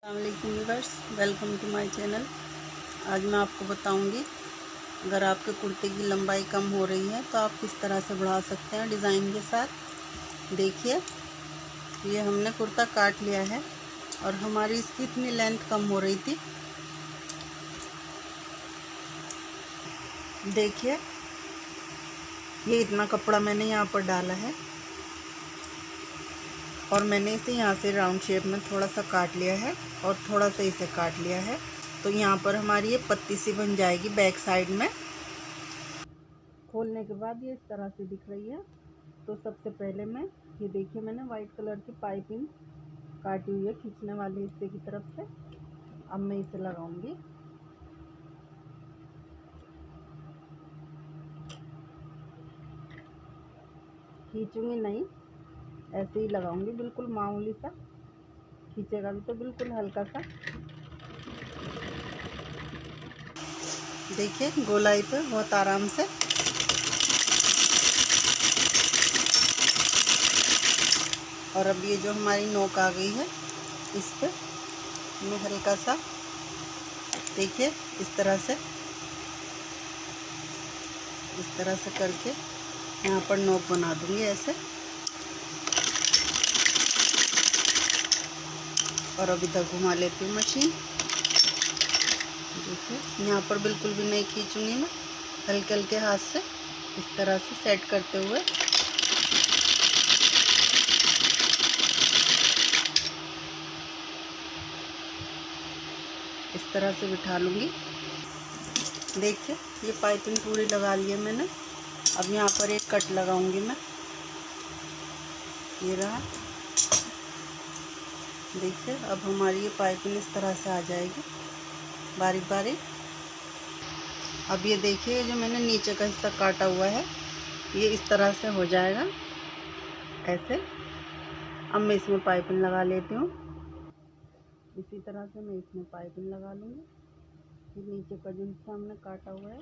अस्सलामुअलैकुम viewers, welcome to my channel. आज मैं आपको बताऊंगी अगर आपके कुर्ते की लंबाई कम हो रही है तो आप किस तरह से बढ़ा सकते हैं डिज़ाइन के साथ। देखिए, ये हमने कुर्ता काट लिया है और हमारी इसकी इतनी लेंथ कम हो रही थी। देखिए, ये इतना कपड़ा मैंने यहाँ पर डाला है और मैंने इसे यहाँ से राउंड शेप में थोड़ा सा काट लिया है और थोड़ा सा इसे काट लिया है। तो यहाँ पर हमारी ये पत्ती सी बन जाएगी बैक साइड में। खोलने के बाद ये इस तरह से दिख रही है। तो सबसे पहले मैं ये देखिए, मैंने वाइट कलर की पाइपिंग काटी हुई है खींचने वाले हिस्से की तरफ से। अब मैं इसे लगाऊंगी। खींचूंगी नहीं, ऐसे ही लगाऊंगी, बिल्कुल मामूली सा। खींचेगा भी तो बिल्कुल हल्का सा। देखिए, गोलाई पे बहुत आराम से। और अब ये जो हमारी नोक आ गई है, इस पे मैं हल्का सा, देखिए, इस तरह से करके यहाँ पर नोक बना दूंगी ऐसे। और अब इधर घुमा लेती हूँ मशीन। देखिए, यहाँ पर बिल्कुल भी नहीं खींचूंगी मैं, हल्के हल्के हाथ से इस तरह से सेट करते हुए। इस तरह से बिठा लूँगी। देखिए, ये पाइपिंग पूरी लगा ली है मैंने। अब यहाँ पर एक कट लगाऊंगी मैं। ये रहा। देखिए, अब हमारी ये पाइपिंग इस तरह से आ जाएगी बारीक बारीक। अब ये देखिए, जो मैंने नीचे का हिस्सा काटा हुआ है ये इस तरह से हो जाएगा ऐसे। अब मैं इसमें पाइपिंग लगा लेती हूँ। इसी तरह से मैं इसमें पाइपिंग लगा लूँगी। ये नीचे का जो हिस्सा हमने काटा हुआ है,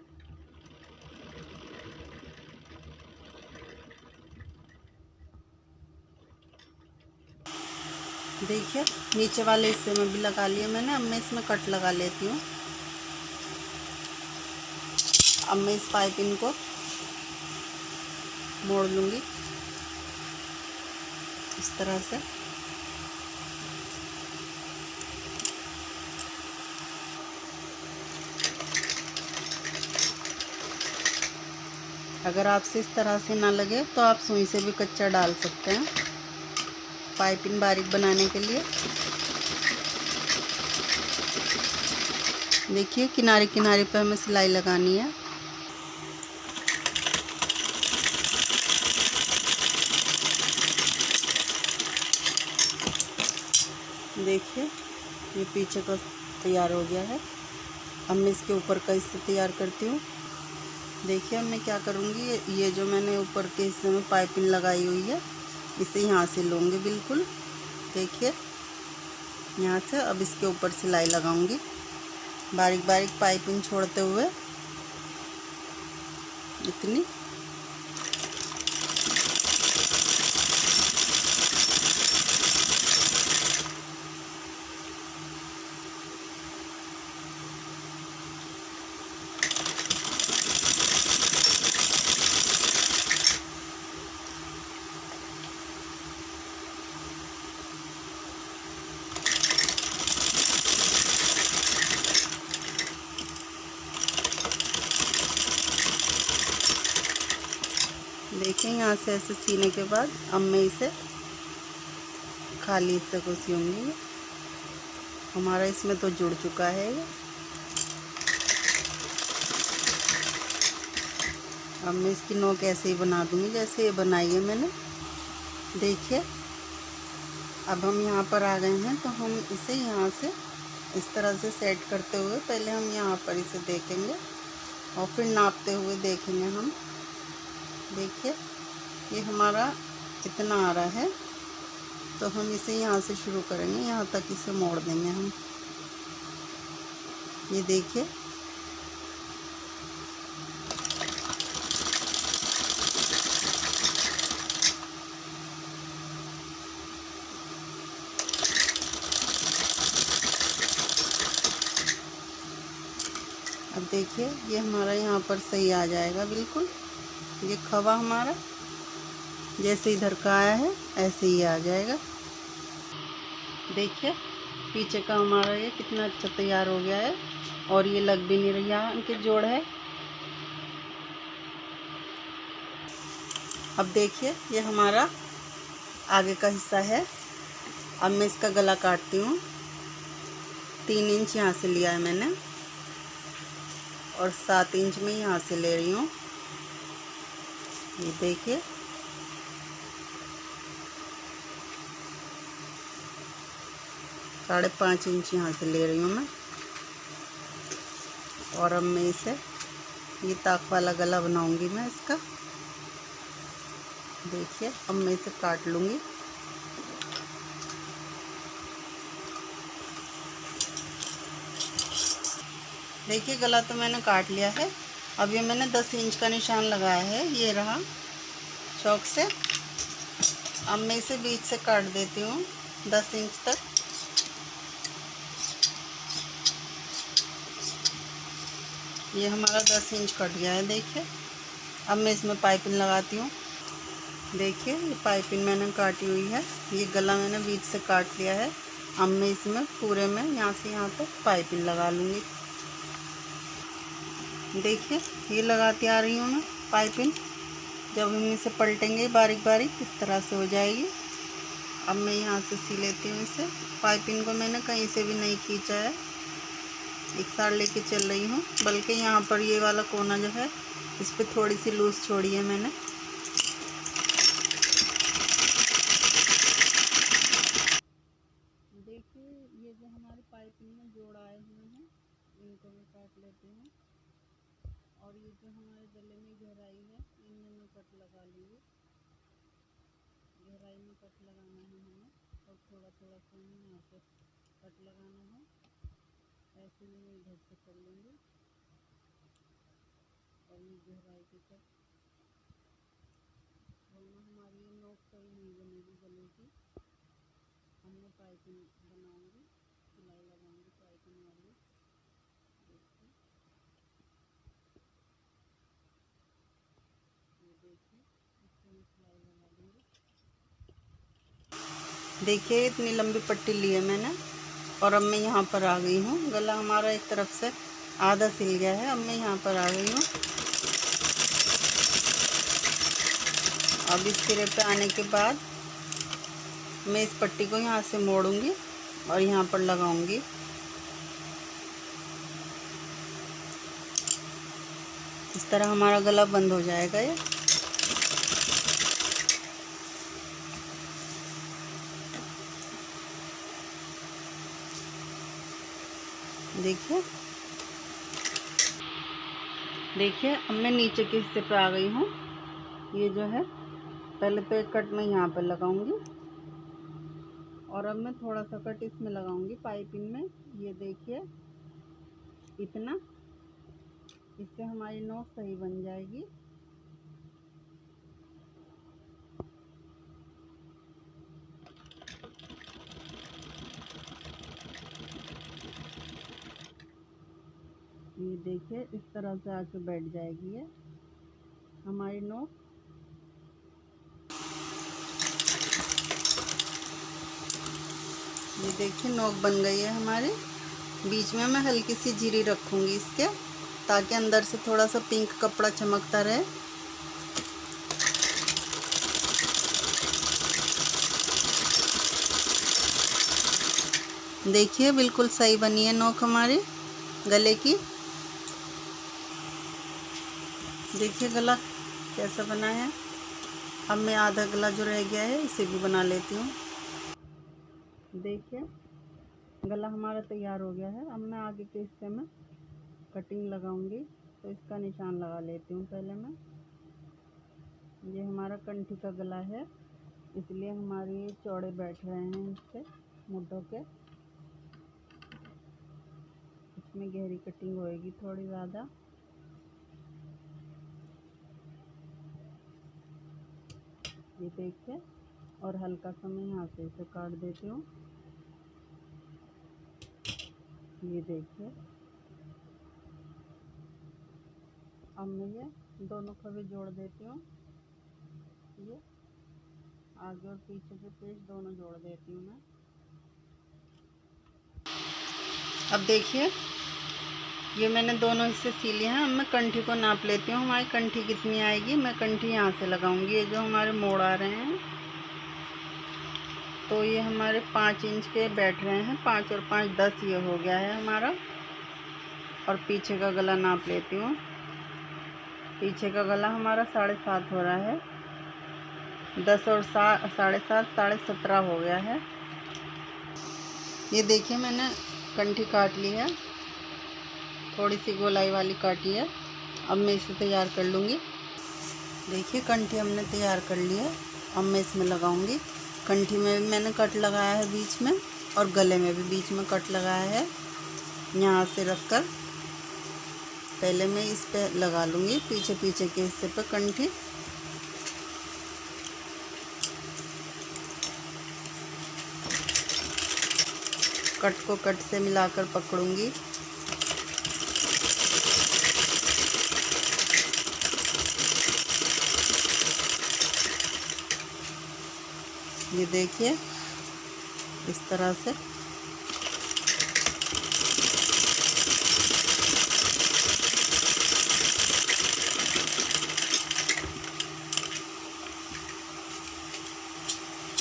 देखिए, नीचे वाले हिस्से में भी लगा लिया मैंने। अब मैं इसमें कट लगा लेती हूँ। अब मैं इस पाइपिंग को मोड़ लूँगी इस तरह से। अगर आपसे इस तरह से ना लगे तो आप सुई से भी कच्चा डाल सकते हैं पाइपिंग बारीक बनाने के लिए। देखिए, किनारे किनारे पे हमें सिलाई लगानी है। देखिए, ये पीछे का तैयार हो गया है। अब मैं इसके ऊपर का हिस्सा तैयार करती हूँ। देखिए, अब मैं क्या करूँगी, ये जो मैंने ऊपर के हिस्से में पाइपिंग लगाई हुई है इसे यहाँ से लूँगी बिल्कुल। देखिए, यहाँ से अब इसके ऊपर सिलाई लगाऊंगी बारीक बारीक पाइपिंग छोड़ते हुए, इतनी। देखिए, यहाँ से ऐसे सीने के बाद अब मैं इसे खाली हिस्से को सीऊंगी। हमारा इसमें तो जुड़ चुका है ये। अब मैं इसकी नोक ऐसे ही बना दूंगी जैसे ये बनाई है मैंने। देखिए, अब हम यहाँ पर आ गए हैं तो हम इसे यहाँ से इस तरह से सेट करते हुए पहले हम यहाँ पर इसे देखेंगे और फिर नापते हुए देखेंगे हम। देखिए, ये हमारा इतना आ रहा है तो हम इसे यहाँ से शुरू करेंगे, यहाँ तक इसे मोड़ देंगे हम। ये देखिए, अब देखिए ये हमारा यहाँ पर सही आ जाएगा बिल्कुल। ये खवा हमारा जैसे इधर का आया है ऐसे ही आ जाएगा। देखिए पीछे का हमारा ये कितना अच्छा तैयार हो गया है और ये लग भी नहीं रही, यहाँ इनके जोड़ है। अब देखिए ये हमारा आगे का हिस्सा है। अब मैं इसका गला काटती हूँ। 3 इंच यहाँ से लिया है मैंने और 7 इंच में यहाँ से ले रही हूँ। ये देखिए 5.5 इंच यहाँ से ले रही हूँ मैं। और अब मैं इसे ये ताक वाला गला बनाऊंगी मैं इसका। देखिए अब मैं इसे काट लूँगी। देखिए गला तो मैंने काट लिया है। अब ये मैंने 10 इंच का निशान लगाया है, ये रहा चौक से। अब मैं इसे बीच से काट देती हूँ 10 इंच तक। ये हमारा 10 इंच कट गया है। देखिए अब मैं इसमें पाइपिंग लगाती हूँ। देखिए ये पाइपिंग मैंने काटी हुई है। ये गला मैंने बीच से काट लिया है। अब मैं इसमें पूरे में यहाँ से यहाँ तक पाइपिंग लगा लूँगी। देखिए ये लगाती आ रही हूँ मैं पाइपिंग। जब हम इसे पलटेंगे बारीक बारीक इस तरह से हो जाएगी। अब मैं यहाँ से सी लेती हूँ इसे। पाइपिंग को मैंने कहीं से भी नहीं खींचा है, एक साथ लेके चल रही हूँ। बल्कि यहाँ पर ये वाला कोना जो है इस पर थोड़ी सी लूज छोड़ी है मैंने। देखिए ये जो हमारे पाइपिंग में जोड़ आए हुए हैं इनको मैं काट लेती हूँ। और ये जो हमारे गले में गहराई है इनमें मैं कट लगा लूँगी। गहराई में कट लगाना है हमें और थोड़ा थोड़ा सा हमें यहाँ पे कट लगाना है। ऐसे ही मैं इधर से कर लूँगी और ये गहराई के कट, वरना हमारी ये नोक सही नहीं बनेगी गले की। हमने पाइपिंग बनाऊंगी, सिलाई लगाऊंगी पाइपिंग वाली। देखिए ये देखिए इसको मैं सिलाई लगा दूँगी। देखिए इतनी लंबी पट्टी ली है मैंने और अब मैं यहाँ पर आ गई हूँ। गला हमारा एक तरफ से आधा सिल गया है। अब मैं यहाँ पर आ गई हूँ। अब इस सिरे पे आने के बाद मैं इस पट्टी को यहाँ से मोड़ूंगी और यहाँ पर लगाऊंगी। इस तरह हमारा गला बंद हो जाएगा ये। देखिए देखिए अब मैं नीचे के हिस्से पे आ गई हूँ। ये जो है पहले तो एक कट मैं यहाँ पर लगाऊंगी और अब मैं थोड़ा सा कट इसमें लगाऊंगी पाइपिंग में। ये देखिए इतना, इससे हमारी नोक सही बन जाएगी। ये देखिए इस तरह से आके बैठ जाएगी ये हमारी नोक। ये देखिए नोक बन गई है हमारी। बीच में मैं हल्की सी जीरी रखूंगी इसके, ताकि अंदर से थोड़ा सा पिंक कपड़ा चमकता रहे। देखिए बिल्कुल सही बनी है नोक हमारी गले की। देखिए गला कैसा बना है। अब मैं आधा गला जो रह गया है इसे भी बना लेती हूँ। देखिए गला हमारा तैयार हो गया है। अब मैं आगे के हिस्से में कटिंग लगाऊंगी, तो इसका निशान लगा लेती हूँ पहले मैं। ये हमारा कंठी का गला है, इसलिए हमारे ये चौड़े बैठ रहे हैं इससे मुड्ढों के। इसमें गहरी कटिंग होएगी थोड़ी ज़्यादा। ये देखिए और हल्का सा मैं यहाँ से इसे काट देती हूँ। ये देखिए अब मैं ये दोनों खबे जोड़ देती हूँ। ये आगे और पीछे के पेच दोनों जोड़ देती हूँ मैं। अब देखिए ये मैंने दोनों हिस्से सी लिए हैं। अब मैं कंठी को नाप लेती हूँ, हमारी कंठी कितनी आएगी। मैं कंठी यहाँ से लगाऊंगी। ये जो हमारे मोड़ आ रहे हैं तो ये हमारे 5 इंच के बैठ रहे हैं। 5 और 5 10 ये हो गया है हमारा। और पीछे का गला नाप लेती हूँ। पीछे का गला हमारा 7.5 हो रहा है। 10 और 7.5 17.5 हो गया है। ये देखिए मैंने कंठी काट ली है, थोड़ी सी गोलाई वाली काटी है। अब मैं इसे तैयार कर लूँगी। देखिए कंठी हमने तैयार कर ली है। अब मैं इसमें लगाऊंगी। कंठी में भी मैंने कट लगाया है बीच में, और गले में भी बीच में कट लगाया है। यहाँ से रखकर पहले मैं इस पे लगा लूँगी, पीछे पीछे के हिस्से पे कंठी। कट को कट से मिलाकर पकड़ूंगी। ये देखिए इस तरह से।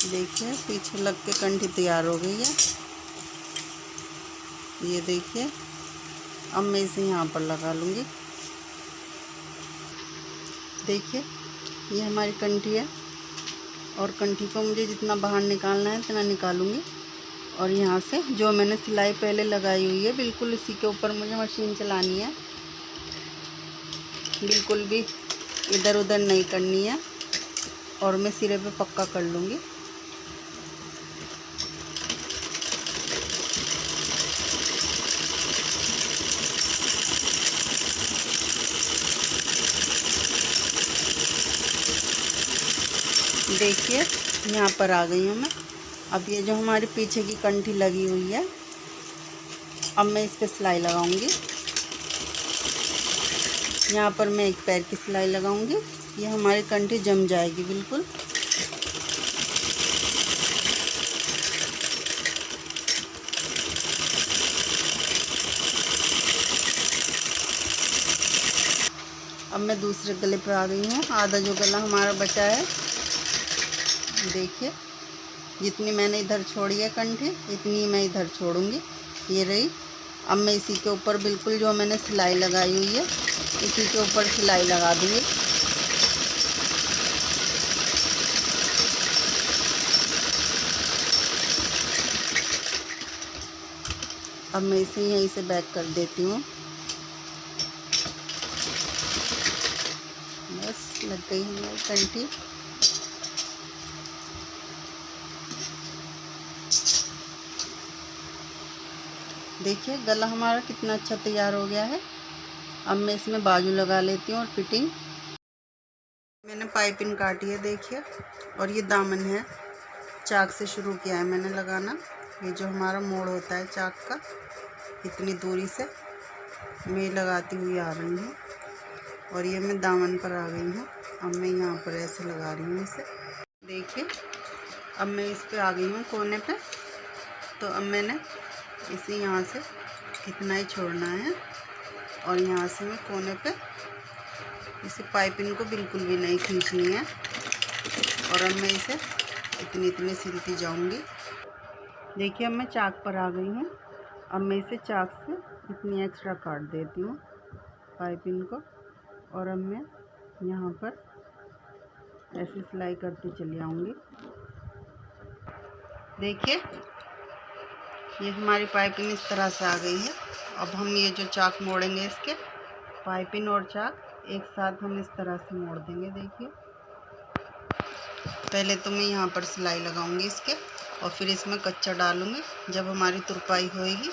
देखिए पीछे लग के कंठी तैयार हो गई है। ये देखिए अब मैं इसे यहाँ पर लगा लूँगी। देखिए ये हमारी कंठी है, और कंठी को मुझे जितना बाहर निकालना है इतना निकालूंगी। और यहाँ से जो मैंने सिलाई पहले लगाई हुई है बिल्कुल इसी के ऊपर मुझे मशीन चलानी है। बिल्कुल भी इधर उधर नहीं करनी है, और मैं सिरे पे पक्का कर लूँगी। देखिए यहाँ पर आ गई हूँ मैं। अब ये जो हमारी पीछे की कंठी लगी हुई है, अब मैं इस पे सिलाई लगाऊंगी। यहाँ पर मैं एक पैर की सिलाई लगाऊंगी। ये हमारी कंठी जम जाएगी बिल्कुल। अब मैं दूसरे गले पे आ गई हूँ। आधा जो गला हमारा बचा है, देखिए जितनी मैंने इधर छोड़ी है कंठी इतनी मैं इधर छोड़ूंगी। ये रही। अब मैं इसी के ऊपर बिल्कुल जो मैंने सिलाई लगाई हुई है इसी के ऊपर सिलाई लगा दूँगी। अब मैं इसे यहीं से बैक कर देती हूँ। बस लग गई हमारी कंठी। देखिए गला हमारा कितना अच्छा तैयार हो गया है। अब मैं इसमें बाजू लगा लेती हूँ और फिटिंग। मैंने पाइपिंग काटी है देखिए, और ये दामन है। चाक से शुरू किया है मैंने लगाना। ये जो हमारा मोड़ होता है चाक का, इतनी दूरी से मैं लगाती हुई आ रही हूँ, और ये मैं दामन पर आ गई हूँ। अब मैं यहाँ पर ऐसे लगा रही हूँ इसे। देखिए अब मैं इस पे आ गई हूँ कोने पे। तो अब मैंने इसे यहाँ से इतना ही छोड़ना है, और यहाँ से मैं कोने पे इसे पाइपिंग को बिल्कुल भी नहीं खींचनी है। और अब मैं इसे इतनी इतनी सिलती जाऊंगी। देखिए अब मैं चाक पर आ गई हूँ। अब मैं इसे चाक से इतनी एक्स्ट्रा काट देती हूँ पाइपिंग को, और अब मैं यहाँ पर ऐसे सिलाई करती चली आऊँगी। देखिए ये हमारी पाइपिंग इस तरह से आ गई है। अब हम ये जो चाक मोड़ेंगे, इसके पाइपिंग और चाक एक साथ हम इस तरह से मोड़ देंगे। देखिए पहले तो मैं यहाँ पर सिलाई लगाऊंगी इसके, और फिर इसमें कच्चा डालूंगी। जब हमारी तुरपाई होएगी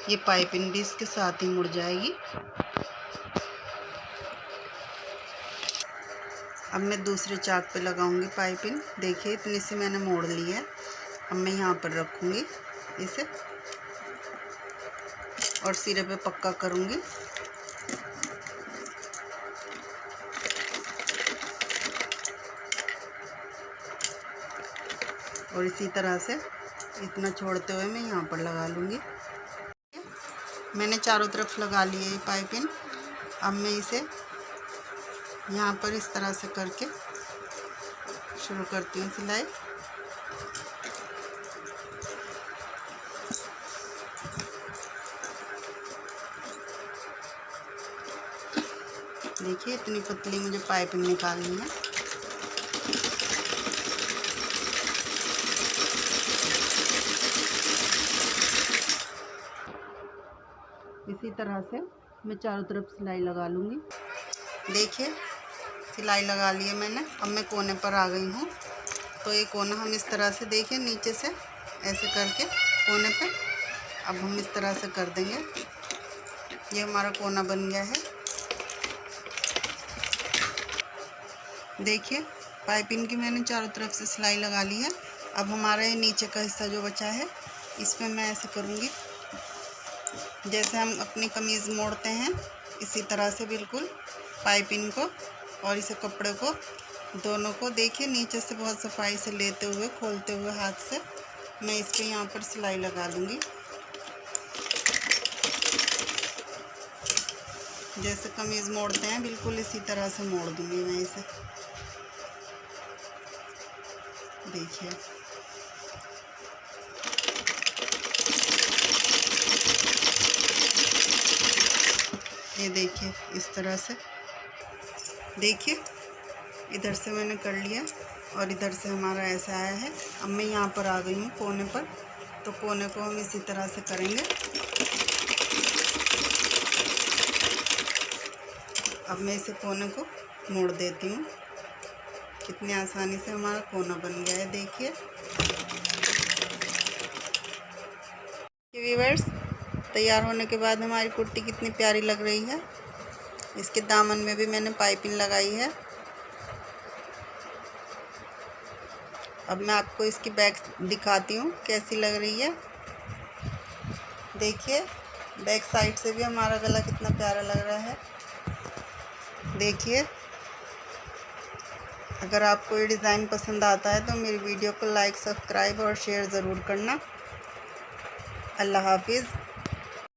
ये पाइपिंग भी इसके साथ ही मुड़ जाएगी। अब मैं दूसरे चाक पे लगाऊंगी पाइपिंग। देखिए इतनी सी मैंने मोड़ ली है। अब मैं यहाँ पर रखूँगी इसे, और सिरे पे पक्का करूँगी। और इसी तरह से इतना छोड़ते हुए मैं यहाँ पर लगा लूँगी। मैंने चारों तरफ लगा लिए ये पाइपिंग। अब मैं इसे यहाँ पर इस तरह से करके शुरू करती हूँ सिलाई। देखिए इतनी पतली मुझे पाइपिंग निकालनी है। इसी तरह से मैं चारों तरफ सिलाई लगा लूँगी। देखिए सिलाई लगा ली है मैंने। अब मैं कोने पर आ गई हूँ। तो ये कोना हम इस तरह से देखिए नीचे से ऐसे करके कोने पे अब हम इस तरह से कर देंगे। ये हमारा कोना बन गया है। देखिए पाइपिंग की मैंने चारों तरफ से सिलाई लगा ली है। अब हमारा ये नीचे का हिस्सा जो बचा है इसमें मैं ऐसे करूँगी जैसे हम अपनी कमीज़ मोड़ते हैं, इसी तरह से बिल्कुल पाइपिंग को और इसे कपड़े को दोनों को देखिए नीचे से बहुत सफाई से लेते हुए खोलते हुए हाथ से मैं इस पे यहाँ पर सिलाई लगा लूँगी। जैसे कमीज़ मोड़ते हैं बिल्कुल इसी तरह से मोड़ दूँगी मैं इसे। देखिए ये देखिए इस तरह से। देखिए इधर से मैंने कर लिया और इधर से हमारा ऐसा आया है। अब मैं यहाँ पर आ गई हूँ कोने पर। तो कोने को हम इसी तरह से करेंगे। अब मैं इसे कोने को मोड़ देती हूँ। कितनी आसानी से हमारा कोना बन गया है। देखिए व्यूअर्स, तैयार होने के बाद हमारी कुर्ती कितनी प्यारी लग रही है। इसके दामन में भी मैंने पाइपिंग लगाई है। अब मैं आपको इसकी बैक दिखाती हूँ कैसी लग रही है। देखिए बैक साइड से भी हमारा गला कितना प्यारा लग रहा है। देखिए अगर आपको ये डिज़ाइन पसंद आता है तो मेरी वीडियो को लाइक, सब्सक्राइब और शेयर ज़रूर करना। अल्लाह हाफिज़।